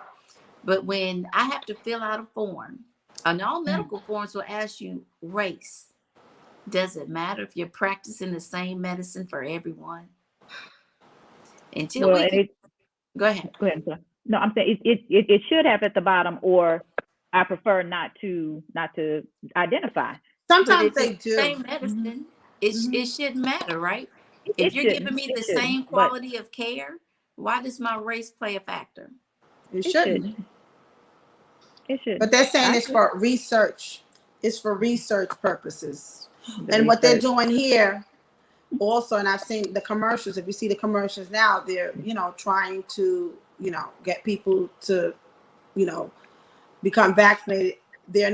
But when I have to fill out a form, and all medical forms will ask you race, does it matter if you're practicing the same medicine for everyone? Until go ahead. Go ahead. Sir. No, I'm saying it should have at the bottom, or I prefer not to identify. Sometimes they do. Same medicine. It shouldn't matter, right? If you're giving me the same quality of care, why does my race play a factor? It shouldn't. It should. But they're saying it's for research. It's for research purposes. And what they're doing here also, and I've seen the commercials. If you see the commercials now, they're, trying to, get people to, become vaccinated. They're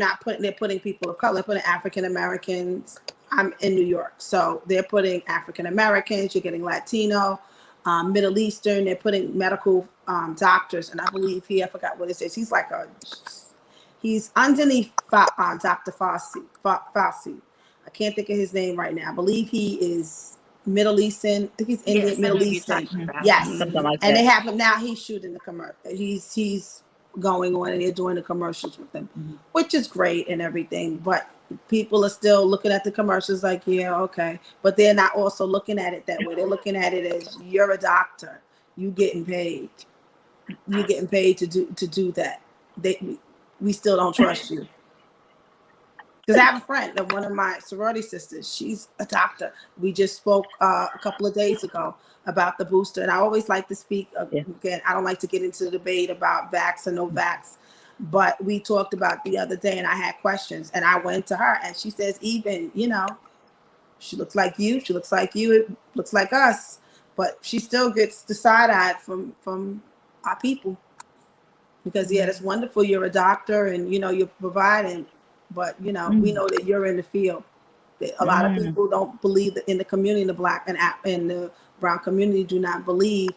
putting people of color, they're putting African Americans. I'm in New York. So they're putting African Americans, you're getting Latino, Middle Eastern, they're putting medical doctors. And I believe I forgot what it says. He's underneath Dr. Fauci. I can't think of his name right now. I believe he is Middle Eastern. I think he's Indian, Middle Eastern. Yes. Something like and that. they have him now. He's shooting the commercial. He's going on and they're doing the commercials with him, which is great and everything. But people are still looking at the commercials like, yeah, okay. But they're not also looking at it that way. They're looking at it as, you're a doctor. You getting paid. You're getting paid to do that. We still don't trust you. Because I have a friend, one of my sorority sisters, she's a doctor. We just spoke a couple of days ago about the booster. And I always like to speak, again, I don't like to get into the debate about vax or no vax. But we talked about the other day and I had questions. And I went to her and she says, even, she looks like you. She looks like you. It looks like us. But she still gets the side-eye from our people. Because, that's wonderful. You're a doctor and, you're providing. But, we know that you're in the field. A lot of people don't believe that in the community, the Black and the brown community do not believe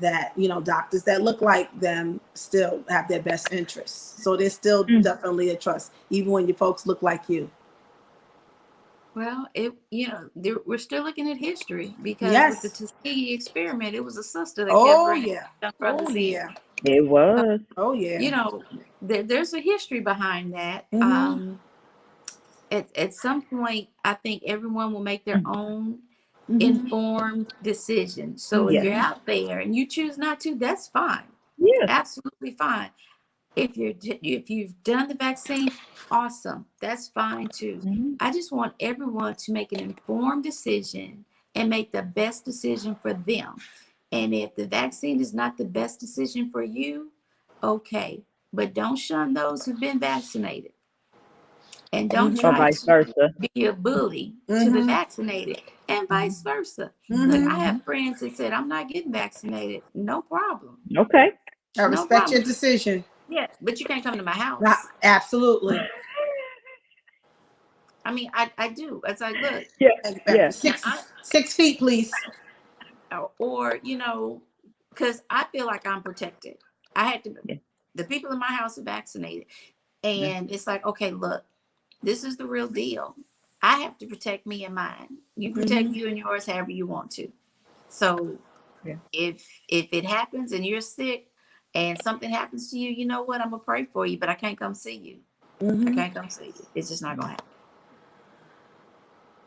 that, doctors that look like them still have their best interests. So there's still definitely a trust, even when your folks look like you. Well, we're still looking at history because with the Tuskegee experiment, it was a sister that kept bringing brothers in. It was. There's a history behind that. At some point, I think everyone will make their own informed decision. So if you're out there and you choose not to, that's fine. Yeah, absolutely fine. If you've done the vaccine, awesome. That's fine too. I just want everyone to make an informed decision and make the best decision for them. And if the vaccine is not the best decision for you, okay. But don't shun those who've been vaccinated. And don't try to be a bully to the vaccinated, and vice versa. Look, I have friends that said, I'm not getting vaccinated. No problem. Okay. I respect your decision. Yeah, but you can't come to my house. Absolutely. I mean, I do. It's like, look, Yeah. 6 feet, please. or because I feel like I'm protected. I had to. Yeah. The people in my house are vaccinated, and it's like, okay, look, this is the real deal. I have to protect me and mine. You protect you and yours however you want to. So if it happens and you're sick and something happens to you, you know what? I'm gonna pray for you, but I can't come see you. I can't come see you. It's just not gonna happen.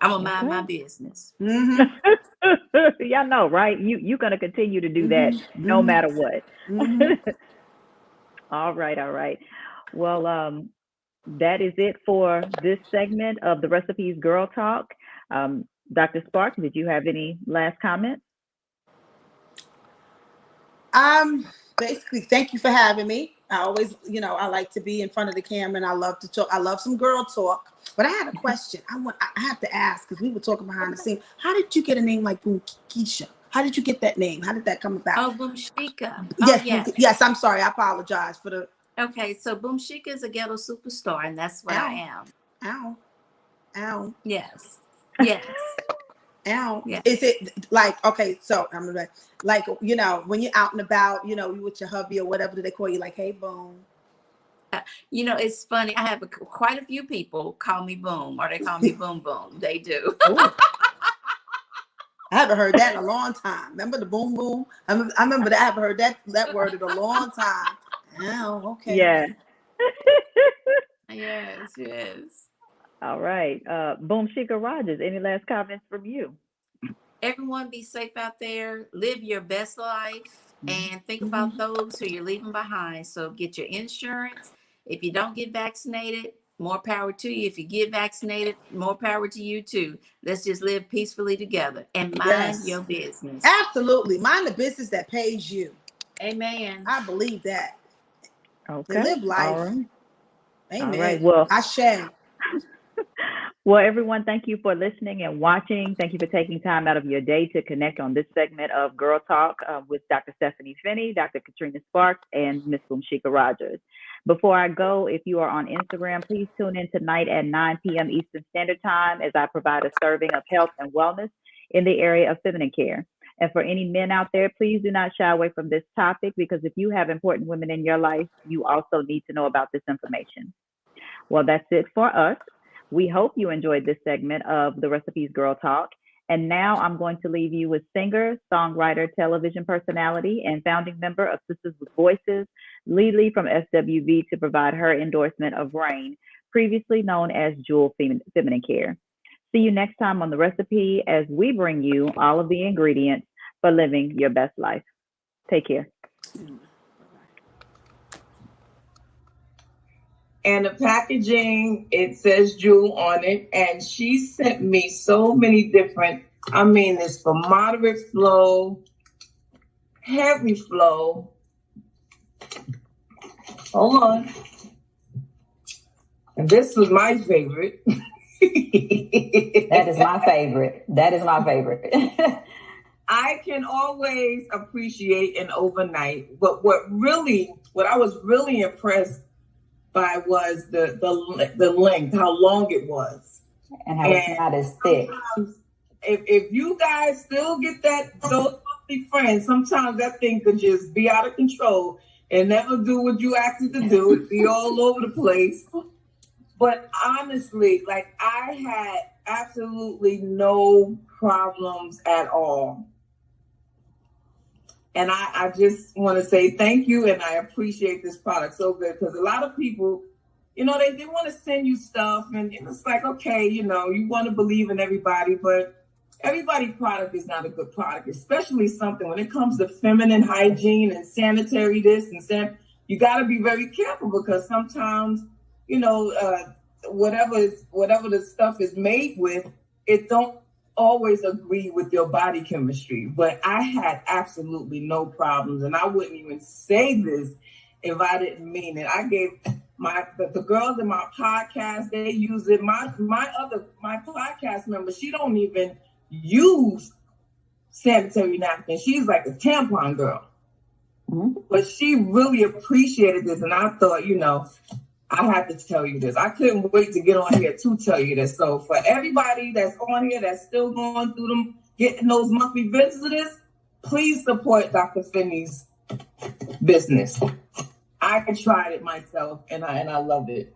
I'm gonna mind my business. Y'all know, right? You're gonna continue to do that no matter what. All right. Well, that is it for this segment of the Recipes Girl Talk. Dr. Sparks, did you have any last comments? Basically, thank you for having me. I always, I like to be in front of the camera, and I love to talk. I love some girl talk. But I had a question. I have to ask, because we were talking behind the scenes. How did you get a name like Boom Keisha? How did you get that name? How did that come about? Oh, Boom Shika. Yes, yes. I'm sorry. I apologize for the. Okay, so Boom Shika is a ghetto superstar, and that's what I am. Ow. Yes. Ow. Yeah. Is it like, okay, so I'm like, when you're out and about, you with your hubby or whatever, do they call you like, hey, Boom? It's funny. I have quite a few people call me Boom, or they call me Boom Boom. They do. I haven't heard that in a long time. Remember the boom boom? I remember that. I haven't heard that word in a long time. Oh, okay. Yeah. Yes. All right. Boom Shika Rogers, any last comments from you? Everyone be safe out there. Live your best life and think about those who you're leaving behind. So get your insurance. If you don't get vaccinated, more power to you. If you get vaccinated, more power to you too. Let's just live peacefully together and mind your business. Absolutely. Mind the business that pays you. Amen. I believe that. Okay. Live life. All right. Amen. All right. Well, Ashe. Well, everyone, thank you for listening and watching. Thank you for taking time out of your day to connect on this segment of Girl Talk with Dr. Stepheny Finnie, Dr. Katrina Sparks, and Miss Boomshika Rogers. Before I go, if you are on Instagram, please tune in tonight at 9 p.m. Eastern Standard Time as I provide a serving of health and wellness in the area of feminine care. And for any men out there, please do not shy away from this topic, because if you have important women in your life, you also need to know about this information. Well, that's it for us. We hope you enjoyed this segment of the Recipes Girl Talk. And now I'm going to leave you with singer, songwriter, television personality, and founding member of Sisters with Voices, Lily from SWV, to provide her endorsement of Rain, previously known as Jewel Feminine Care. See you next time on The Recipe as we bring you all of the ingredients for living your best life. Take care. And the packaging, it says Jewel on it. And she sent me so many different, it's for moderate flow, heavy flow. Hold on. And this was my favorite. That is my favorite. I can always appreciate an overnight. But what I was really impressed by was the length, how long it was. And how it's not as thick. If you guys still get those healthy friends, sometimes that thing could just be out of control and never do what you asked it to do. It'd be all over the place. But honestly, I had absolutely no problems at all. And I just want to say thank you, and I appreciate this product so good, because a lot of people, they want to send you stuff, and it's like, okay, you want to believe in everybody, but everybody's product is not a good product, especially something when it comes to feminine hygiene and sanitary this and you got to be very careful, because sometimes, whatever the stuff is made with, it don't always agree with your body chemistry. But I had absolutely no problems, and I wouldn't even say this if I didn't mean it. I gave the girls in my podcast, they use it. My podcast member, she don't even use sanitary napkins. She's like a tampon girl. Mm-hmm. But she really appreciated this, and I thought, I have to tell you this. I couldn't wait to get on here to tell you this. So for everybody that's on here that's still going through them, getting those monthly visitors, please support Dr. Finnie's business. I tried it myself and I love it.